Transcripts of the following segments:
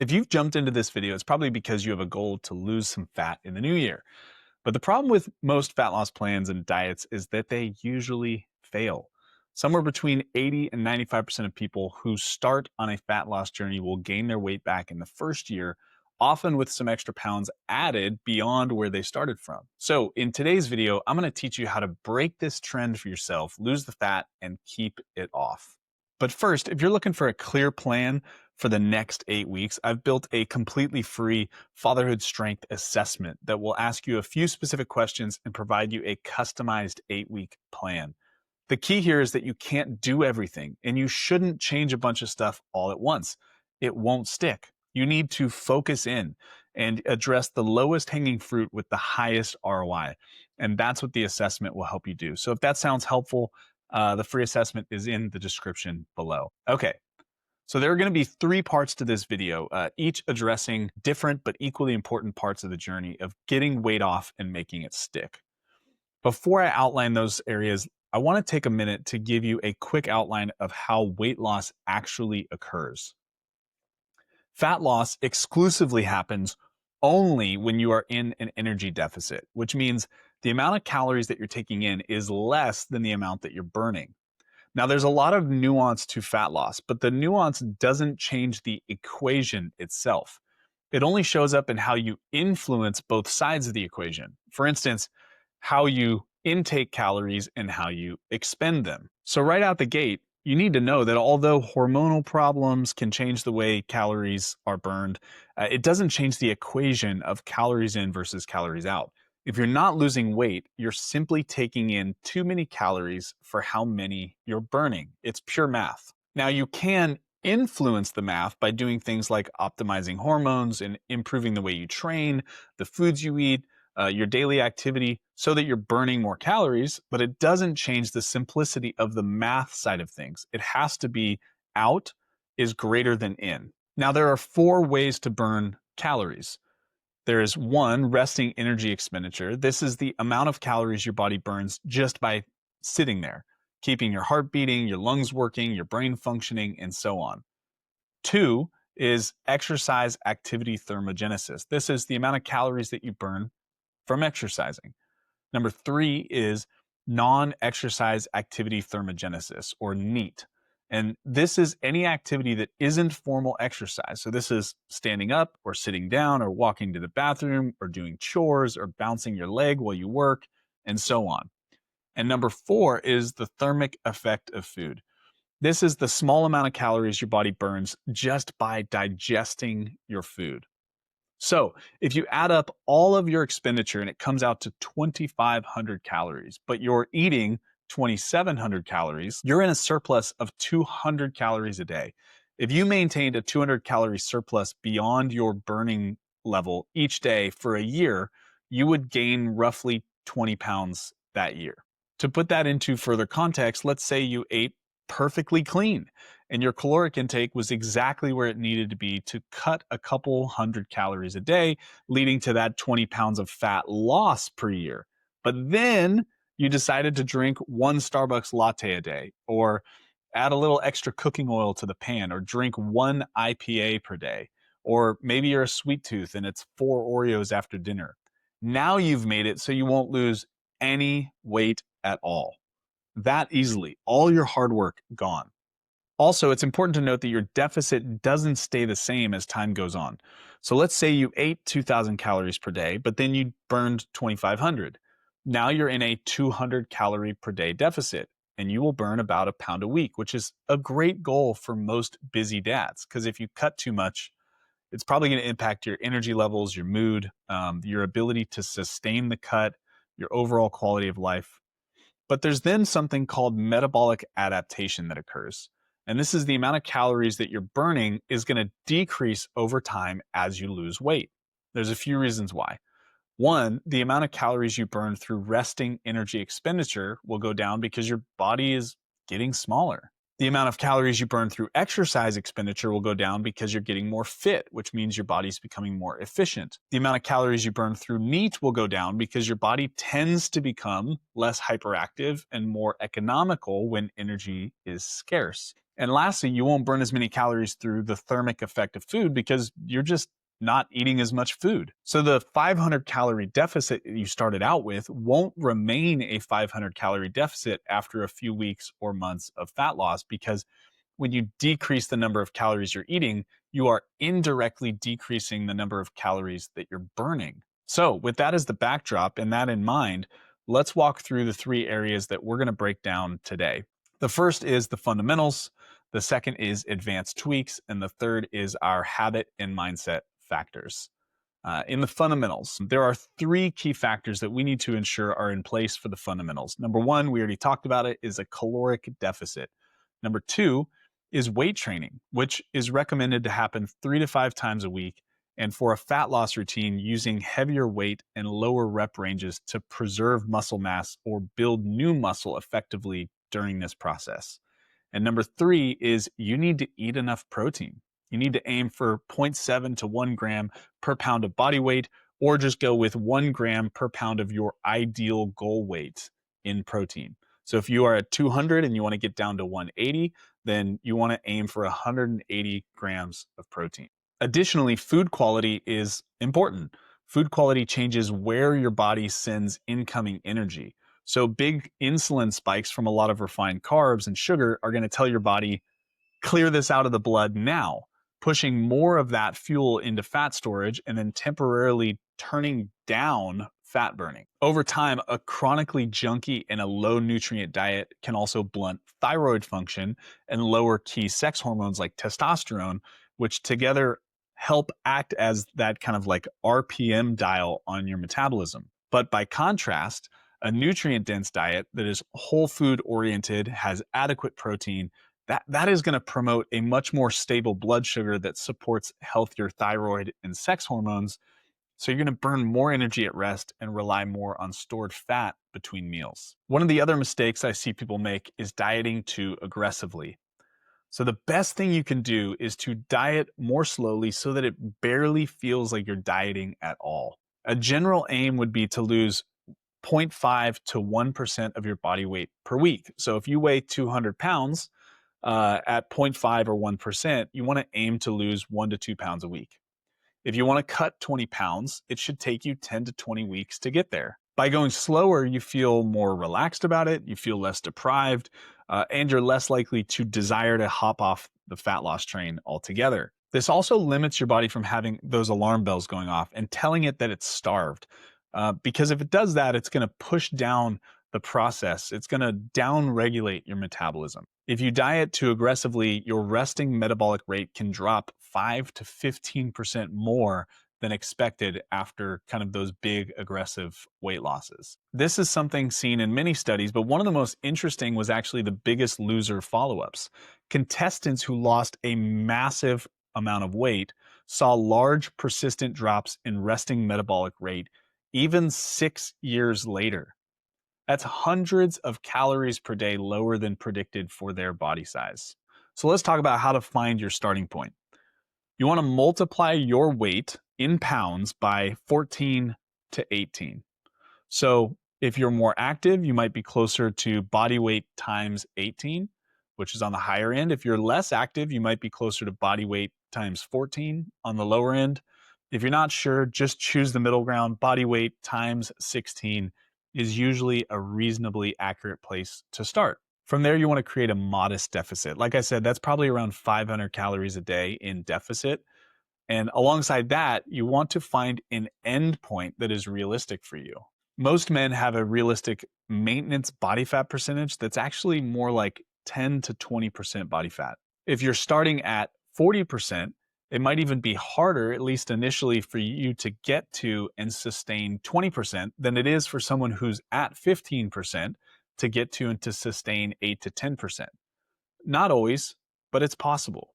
If you've jumped into this video, it's probably because you have a goal to lose some fat in the new year. But the problem with most fat loss plans and diets is that they usually fail. Somewhere between 80 and 95% of people who start on a fat loss journey will gain their weight back in the first year, often with some extra pounds added beyond where they started from. So, in today's video, I'm going to teach you how to break this trend for yourself, lose the fat, and keep it off. But first, if you're looking for a clear plan for the next 8 weeks, I've built a completely free fatherhood strength assessment that will ask you a few specific questions and provide you a customized 8-week plan. The key here is that you can't do everything and you shouldn't change a bunch of stuff all at once. It won't stick. You need to focus in and address the lowest hanging fruit with the highest ROI. And that's what the assessment will help you do. So if that sounds helpful, the free assessment is in the description below. Okay, so there are going to be 3 parts to this video, each addressing different but equally important parts of the journey of getting weight off and making it stick. Before I outline those areas, I want to take a minute to give you a quick outline of how weight loss actually occurs. Fat loss exclusively happens only when you are in an energy deficit, which means the amount of calories that you're taking in is less than the amount that you're burning. Now, there's a lot of nuance to fat loss, but the nuance doesn't change the equation itself. It only shows up in how you influence both sides of the equation. For instance, how you intake calories and how you expend them. So right out the gate, you need to know that although hormonal problems can change the way calories are burned, it doesn't change the equation of calories in versus calories out. If you're not losing weight, you're simply taking in too many calories for how many you're burning. It's pure math. Now, you can influence the math by doing things like optimizing hormones and improving the way you train, the foods you eat, your daily activity, so that you're burning more calories, but it doesn't change the simplicity of the math side of things. It has to be out is greater than in. Now, there are 4 ways to burn calories. There is 1, resting energy expenditure. This is the amount of calories your body burns just by sitting there, keeping your heart beating, your lungs working, your brain functioning, and so on. 2 is exercise activity thermogenesis. This is the amount of calories that you burn from exercising. Number 3 is non-exercise activity thermogenesis, or NEAT. And this is any activity that isn't formal exercise. So this is standing up or sitting down or walking to the bathroom or doing chores or bouncing your leg while you work and so on. And number 4 is the thermic effect of food. This is the small amount of calories your body burns just by digesting your food. So if you add up all of your expenditure and it comes out to 2,500 calories, but you're eating 2,700 calories, you're in a surplus of 200 calories a day. If you maintained a 200 calorie surplus beyond your burning level each day for a year, you would gain roughly 20 pounds that year. To put that into further context, let's say you ate perfectly clean and your caloric intake was exactly where it needed to be to cut a couple hundred calories a day, leading to that 20 pounds of fat loss per year. But then you decided to drink 1 Starbucks latte a day, or add a little extra cooking oil to the pan, or drink 1 IPA per day, or maybe you're a sweet tooth and it's 4 Oreos after dinner. Now you've made it so you won't lose any weight at all. That easily, all your hard work gone. Also, it's important to note that your deficit doesn't stay the same as time goes on. So let's say you ate 2,000 calories per day, but then you burned 2,500. Now you're in a 200 calorie per day deficit, and you will burn about a pound a week, which is a great goal for most busy dads. Because if you cut too much, it's probably going to impact your energy levels, your mood, your ability to sustain the cut, your overall quality of life. But there's then something called metabolic adaptation that occurs. And this is the amount of calories that you're burning is going to decrease over time as you lose weight. There's a few reasons why. 1, the amount of calories you burn through resting energy expenditure will go down because your body is getting smaller. The amount of calories you burn through exercise expenditure will go down because you're getting more fit, which means your body's becoming more efficient. The amount of calories you burn through NEAT will go down because your body tends to become less hyperactive and more economical when energy is scarce. And lastly, you won't burn as many calories through the thermic effect of food because you're just not eating as much food. So the 500 calorie deficit you started out with won't remain a 500 calorie deficit after a few weeks or months of fat loss, because when you decrease the number of calories you're eating, you are indirectly decreasing the number of calories that you're burning. So with that as the backdrop and that in mind, let's walk through the three areas that we're going to break down today. The first is the fundamentals, the second is advanced tweaks, and the third is our habit and mindset factors. In the fundamentals, there are three key factors that we need to ensure are in place for the fundamentals. Number one, we already talked about it, is a caloric deficit. Number two is weight training, which is recommended to happen 3 to 5 times a week, and for a fat loss routine, using heavier weight and lower rep ranges to preserve muscle mass or build new muscle effectively during this process. And number three is you need to eat enough protein. You need to aim for 0.7 to 1 gram per pound of body weight, or just go with 1 gram per pound of your ideal goal weight in protein. So if you are at 200 and you want to get down to 180, then you want to aim for 180 grams of protein. Additionally, food quality is important. Food quality changes where your body sends incoming energy. So big insulin spikes from a lot of refined carbs and sugar are going to tell your body, clear this out of the blood now, pushing more of that fuel into fat storage and then temporarily turning down fat burning. Over time, a chronically junky and a low nutrient diet can also blunt thyroid function and lower key sex hormones like testosterone, which together help act as that kind of like RPM dial on your metabolism. But by contrast, a nutrient dense diet that is whole food oriented, has adequate protein, that is going to promote a much more stable blood sugar that supports healthier thyroid and sex hormones. So you're going to burn more energy at rest and rely more on stored fat between meals. One of the other mistakes I see people make is dieting too aggressively. So the best thing you can do is to diet more slowly so that it barely feels like you're dieting at all. A general aim would be to lose 0.5 to 1% of your body weight per week. So if you weigh 200 pounds, at 0.5 or 1%, you want to aim to lose 1 to 2 pounds a week. If you want to cut 20 pounds, it should take you 10 to 20 weeks to get there. By going slower, you feel more relaxed about it, you feel less deprived, and you're less likely to desire to hop off the fat loss train altogether. This also limits your body from having those alarm bells going off and telling it that it's starved. Because if it does that, it's going to push down the process. It's going to down-regulate your metabolism. If you diet too aggressively, your resting metabolic rate can drop 5 to 15% more than expected after kind of those big aggressive weight losses. This is something seen in many studies, but one of the most interesting was actually the Biggest Loser follow-ups. Contestants who lost a massive amount of weight saw large persistent drops in resting metabolic rate even 6 years later. That's hundreds of calories per day lower than predicted for their body size. So let's talk about how to find your starting point. You want to multiply your weight in pounds by 14 to 18. So if you're more active, you might be closer to body weight times 18, which is on the higher end. If you're less active, you might be closer to body weight times 14 on the lower end. If you're not sure, just choose the middle ground. Body weight times 16 is usually a reasonably accurate place to start. From there, you want to create a modest deficit. Like I said, that's probably around 500 calories a day in deficit. And alongside that, you want to find an end point that is realistic for you. Most men have a realistic maintenance body fat percentage that's actually more like 10 to 20% body fat. If you're starting at 40%, it might even be harder, at least initially, for you to get to and sustain 20% than it is for someone who's at 15% to get to and to sustain 8 to 10%. Not always, but it's possible.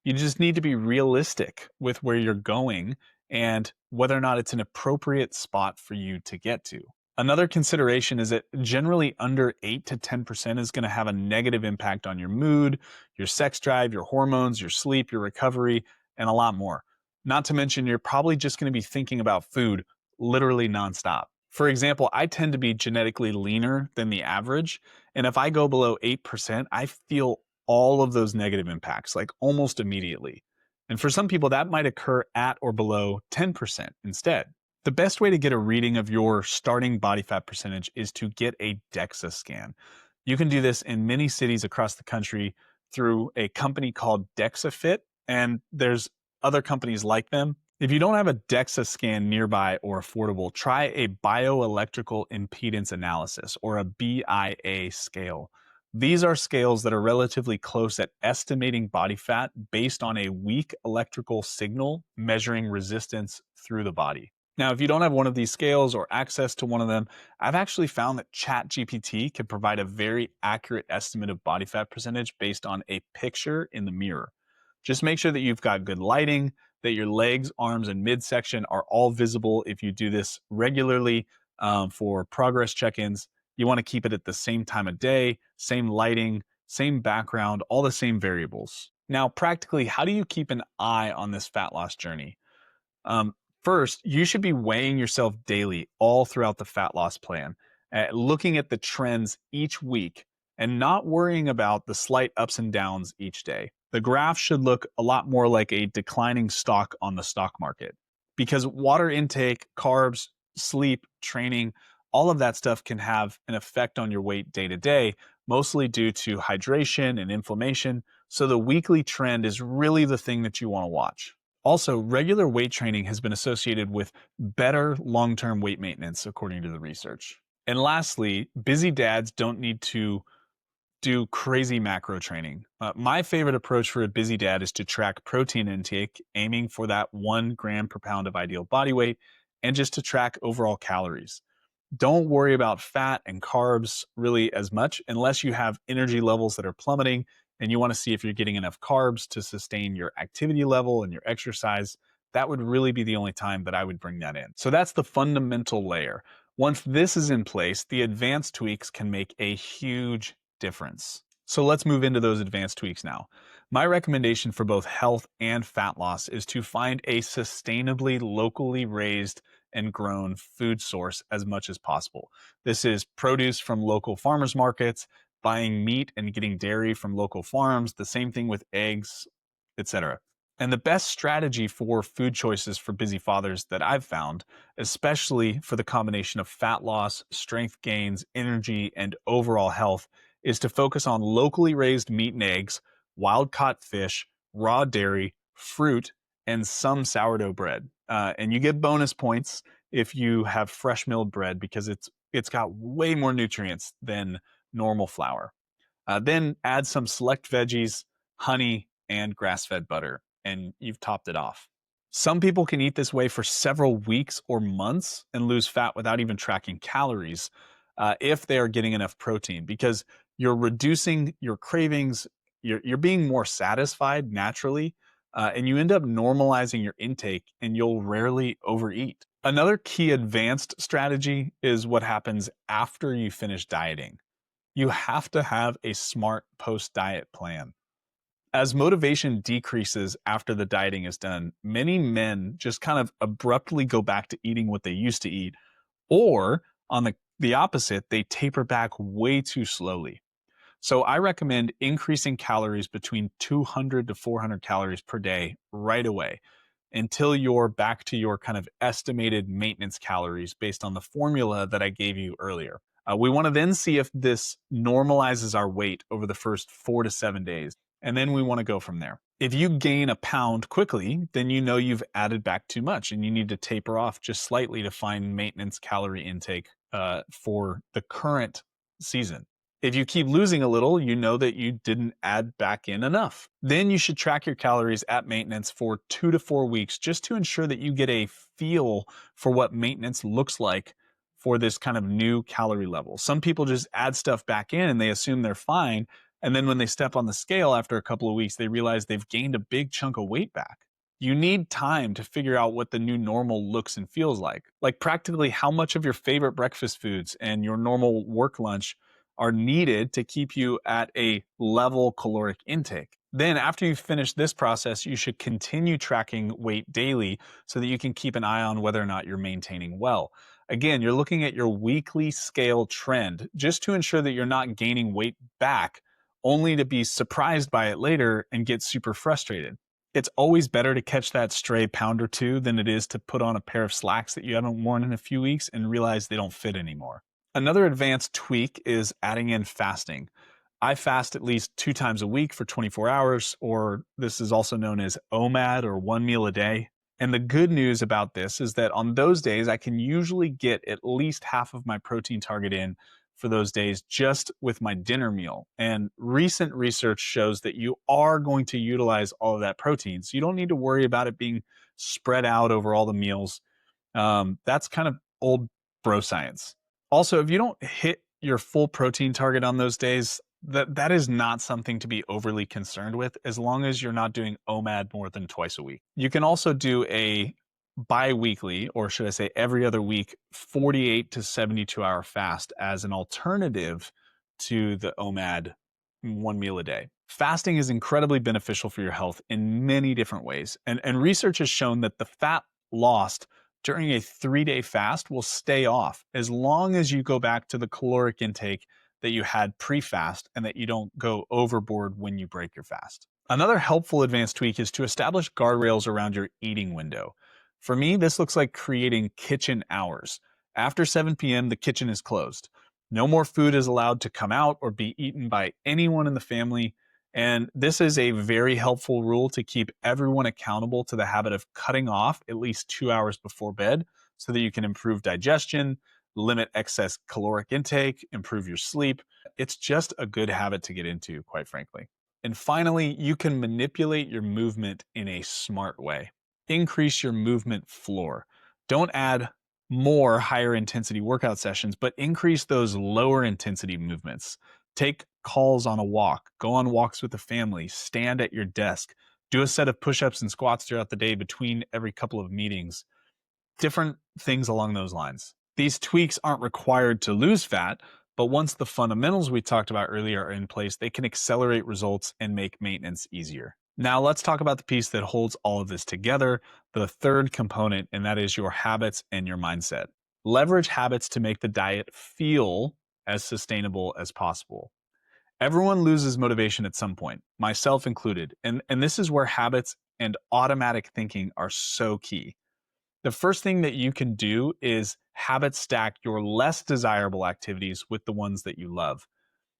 You just need to be realistic with where you're going and whether or not it's an appropriate spot for you to get to. Another consideration is that generally under 8 to 10% is going to have a negative impact on your mood, your sex drive, your hormones, your sleep, your recovery, and a lot more. Not to mention, you're probably just going to be thinking about food literally nonstop. For example, I tend to be genetically leaner than the average. And if I go below 8%, I feel all of those negative impacts like almost immediately. And for some people, that might occur at or below 10% instead. The best way to get a reading of your starting body fat percentage is to get a DEXA scan. You can do this in many cities across the country through a company called DexaFit, and there's other companies like them. If you don't have a DEXA scan nearby or affordable, try a bioelectrical impedance analysis or a BIA scale. These are scales that are relatively close at estimating body fat based on a weak electrical signal measuring resistance through the body. Now, if you don't have one of these scales or access to one of them, I've actually found that ChatGPT can provide a very accurate estimate of body fat percentage based on a picture in the mirror. Just make sure that you've got good lighting, that your legs, arms, and midsection are all visible. If you do this regularly for progress check ins, you want to keep it at the same time of day, same lighting, same background, all the same variables. Now, practically, how do you keep an eye on this fat loss journey? Um, First, you should be weighing yourself daily all throughout the fat loss plan, looking at the trends each week and not worrying about the slight ups and downs each day. The graph should look a lot more like a declining stock on the stock market because water intake, carbs, sleep, training, all of that stuff can have an effect on your weight day to day, mostly due to hydration and inflammation. So the weekly trend is really the thing that you want to watch. Also, regular weight training has been associated with better long term weight maintenance, according to the research. And lastly, busy dads don't need to do crazy macro training. My favorite approach for a busy dad is to track protein intake, aiming for that 1 gram per pound of ideal body weight, and just to track overall calories. Don't worry about fat and carbs really as much unless you have energy levels that are plummeting and you want to see if you're getting enough carbs to sustain your activity level and your exercise. That would really be the only time that I would bring that in. So that's the fundamental layer. Once this is in place, the advanced tweaks can make a huge difference. So let's move into those advanced tweaks now. My recommendation for both health and fat loss is to find a sustainably locally raised and grown food source as much as possible. This is produce from local farmers markets, buying meat and getting dairy from local farms, the same thing with eggs, etc. And the best strategy for food choices for busy fathers that I've found, especially for the combination of fat loss, strength gains, energy, and overall health, is to focus on locally raised meat and eggs, wild caught fish, raw dairy, fruit, and some sourdough bread. And you get bonus points if you have fresh milled bread because it's got way more nutrients than normal flour. Then add some select veggies, honey, and grass-fed butter, and you've topped it off. Some people can eat this way for several weeks or months and lose fat without even tracking calories if they are getting enough protein because you're reducing your cravings, you're being more satisfied naturally, and you end up normalizing your intake and you'll rarely overeat. Another key advanced strategy is what happens after you finish dieting. You have to have a smart post-diet plan. As motivation decreases after the dieting is done, many men just kind of abruptly go back to eating what they used to eat, or on the opposite, they taper back way too slowly. So I recommend increasing calories between 200 to 400 calories per day right away until you're back to your kind of estimated maintenance calories based on the formula that I gave you earlier. We want to then see if this normalizes our weight over the first 4 to 7 days, and then we want to go from there. If you gain a pound quickly, then you know you've added back too much and you need to taper off just slightly to find maintenance calorie intake for the current season. If you keep losing a little, you know that you didn't add back in enough. Then you should track your calories at maintenance for 2 to 4 weeks just to ensure that you get a feel for what maintenance looks like for this kind of new calorie level. Some people just add stuff back in and they assume they're fine. And then when they step on the scale after a couple of weeks, they realize they've gained a big chunk of weight back. You need time to figure out what the new normal looks and feels like practically how much of your favorite breakfast foods and your normal work lunch are needed to keep you at a level caloric intake. Then, after you've finished this process, you should continue tracking weight daily so that you can keep an eye on whether or not you're maintaining well. Again, you're looking at your weekly scale trend just to ensure that you're not gaining weight back, only to be surprised by it later and get super frustrated. It's always better to catch that stray pound or two than it is to put on a pair of slacks that you haven't worn in a few weeks and realize they don't fit anymore. Another advanced tweak is adding in fasting. I fast at least 2 times a week for 24 hours, or this is also known as OMAD or one meal a day. And the good news about this is that on those days, I can usually get at least half of my protein target in for those days just with my dinner meal. And recent research shows that you are going to utilize all of that protein. So you don't need to worry about it being spread out over all the meals. That's kind of old bro science. Also, if you don't hit your full protein target on those days, that is not something to be overly concerned with as long as you're not doing OMAD more than twice a week. You can also do a bi-weekly, or should I say every other week, 48 to 72 hour fast as an alternative to the OMAD one meal a day. Fasting is incredibly beneficial for your health in many different ways. And research has shown that the fat lost during a 3-day fast will stay off as long as you go back to the caloric intake that you had pre-fast and that you don't go overboard when you break your fast. Another helpful advanced tweak is to establish guardrails around your eating window. For me, this looks like creating kitchen hours. After 7 p.m., the kitchen is closed. No more food is allowed to come out or be eaten by anyone in the family. And this is a very helpful rule to keep everyone accountable to the habit of cutting off at least 2 hours before bed so that you can improve digestion, limit excess caloric intake, improve your sleep. It's just a good habit to get into, quite frankly. And finally, you can manipulate your movement in a smart way. Increase your movement floor. Don't add more higher intensity workout sessions, but increase those lower intensity movements. Take calls on a walk, go on walks with the family, stand at your desk, do a set of push ups and squats throughout the day between every couple of meetings. Different things along those lines. These tweaks aren't required to lose fat, but once the fundamentals we talked about earlier are in place, they can accelerate results and make maintenance easier. Now, let's talk about the piece that holds all of this together, the third component, and that is your habits and your mindset. Leverage habits to make the diet feel as sustainable as possible. Everyone loses motivation at some point, myself included, and this is where habits and automatic thinking are so key. The first thing that you can do is habit stack your less desirable activities with the ones that you love.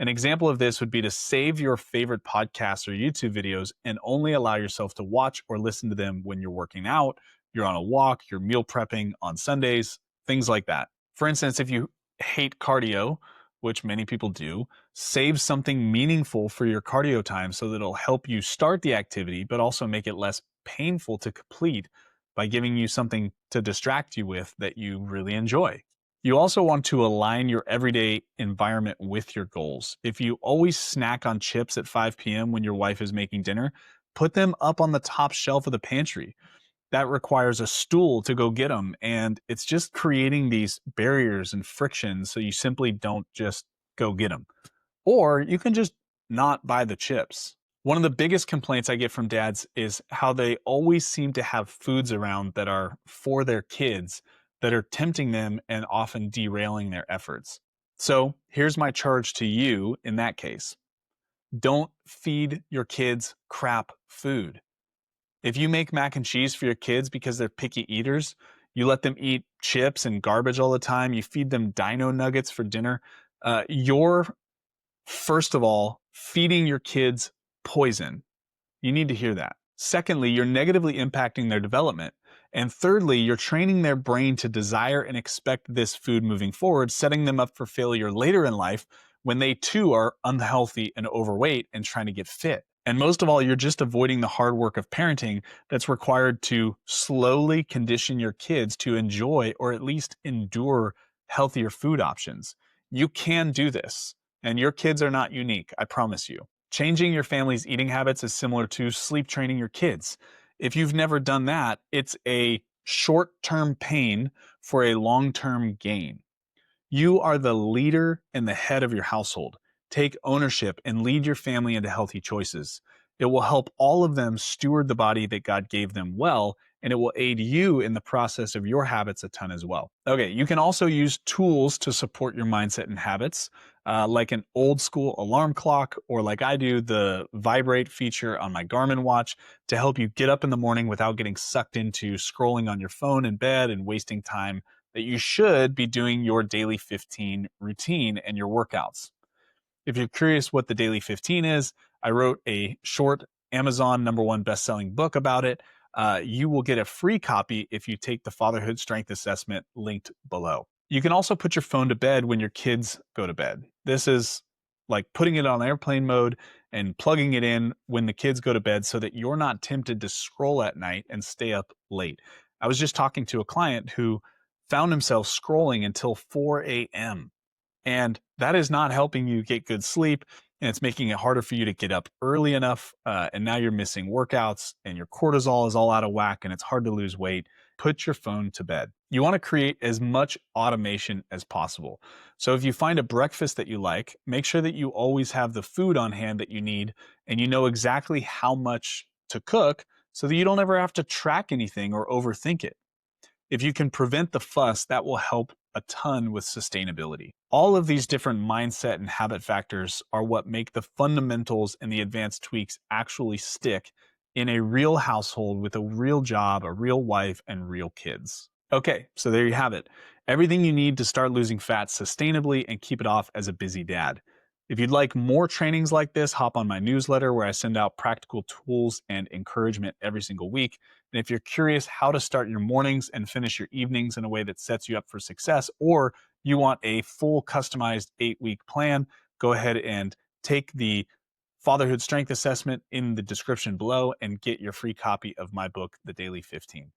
An example of this would be to save your favorite podcasts or YouTube videos and only allow yourself to watch or listen to them when you're working out, you're on a walk, you're meal prepping on Sundays, things like that. For instance, if you hate cardio, which many people do, save something meaningful for your cardio time so that it'll help you start the activity, but also make it less painful to complete by giving you something to distract you with that you really enjoy. You also want to align your everyday environment with your goals. If you always snack on chips at 5 p.m. when your wife is making dinner, put them up on the top shelf of the pantry. That requires a stool to go get them. And it's just creating these barriers and frictions so you simply don't just go get them. Or you can just not buy the chips. One of the biggest complaints I get from dads is how they always seem to have foods around that are for their kids that are tempting them and often derailing their efforts. So here's my charge to you in that case. Don't feed your kids crap food. If you make mac and cheese for your kids because they're picky eaters, you let them eat chips and garbage all the time, you feed them dino nuggets for dinner, you're, first of all, feeding your kids poison. You need to hear that. Secondly, you're negatively impacting their development. And thirdly, you're training their brain to desire and expect this food moving forward, setting them up for failure later in life when they too are unhealthy and overweight and trying to get fit. And most of all, you're just avoiding the hard work of parenting that's required to slowly condition your kids to enjoy or at least endure healthier food options. You can do this, and your kids are not unique, I promise you. Changing your family's eating habits is similar to sleep training your kids. If you've never done that, it's a short term pain for a long term gain. You are the leader and the head of your household. Take ownership and lead your family into healthy choices. It will help all of them steward the body that God gave them well, and it will aid you in the process of your habits a ton as well. Okay, you can also use tools to support your mindset and habits, like an old school alarm clock, or like I do, the vibrate feature on my Garmin watch to help you get up in the morning without getting sucked into scrolling on your phone in bed and wasting time that you should be doing your daily 15 routine and your workouts. If you're curious what the daily 15 is, I wrote a short Amazon #1 best-selling book about it. You will get a free copy if you take the fatherhood strength assessment linked below. You can also put your phone to bed when your kids go to bed. This is like putting it on airplane mode and plugging it in when the kids go to bed so that you're not tempted to scroll at night and stay up late. I was just talking to a client who found himself scrolling until 4 a.m. And that is not helping you get good sleep. And it's making it harder for you to get up early enough. And now you're missing workouts and your cortisol is all out of whack and it's hard to lose weight. Put your phone to bed. You want to create as much automation as possible. So if you find a breakfast that you like, make sure that you always have the food on hand that you need and you know exactly how much to cook so that you don't ever have to track anything or overthink it. If you can prevent the fuss, that will help a ton with sustainability. All of these different mindset and habit factors are what make the fundamentals and the advanced tweaks actually stick in a real household with a real job, a real wife, and real kids. Okay, so there you have it. Everything you need to start losing fat sustainably and keep it off as a busy dad. If you'd like more trainings like this, hop on my newsletter where I send out practical tools and encouragement every single week. And if you're curious how to start your mornings and finish your evenings in a way that sets you up for success, or you want a full customized 8-week plan, go ahead and take the Fatherhood Strength Assessment in the description below and get your free copy of my book, The Daily 15.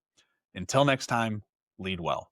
Until next time, lead well.